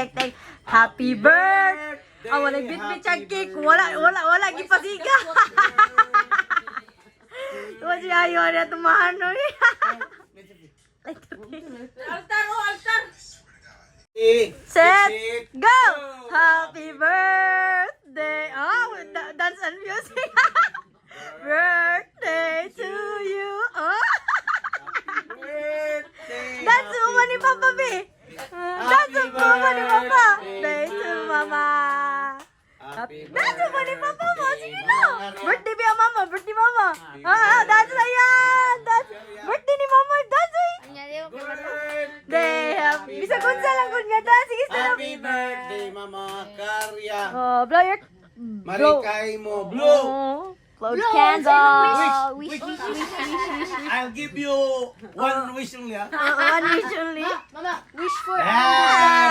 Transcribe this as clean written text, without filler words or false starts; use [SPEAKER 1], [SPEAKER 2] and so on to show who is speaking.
[SPEAKER 1] tek. Happy birthday. Wala bit ang cake. Wala gipasiga. Tuwa si Ayo na tumahano eh.
[SPEAKER 2] Altar!
[SPEAKER 1] Set, go! Happy birthday. Oh, dance and music. Birthday to you. Oh. Dance mo ni Papa B. Dance mo ni Papa. Birthday to Mama. Dance mo ni Papa mo. Sige no. Birthday ba Mama? Birthday Mama. Dance na yan. Birthday ni Mama. Dance eh. Day happy. Bisa kunsa lang kun nga dance. Sige stop.
[SPEAKER 2] Happy birthday, Mama Karya.
[SPEAKER 1] Oh, blow your
[SPEAKER 2] Marikay mo, blow.
[SPEAKER 1] Blow the candle.
[SPEAKER 2] Wish. I'll give you one wish only, ha?
[SPEAKER 1] One wish only.
[SPEAKER 3] Mama, wish for
[SPEAKER 2] Ah!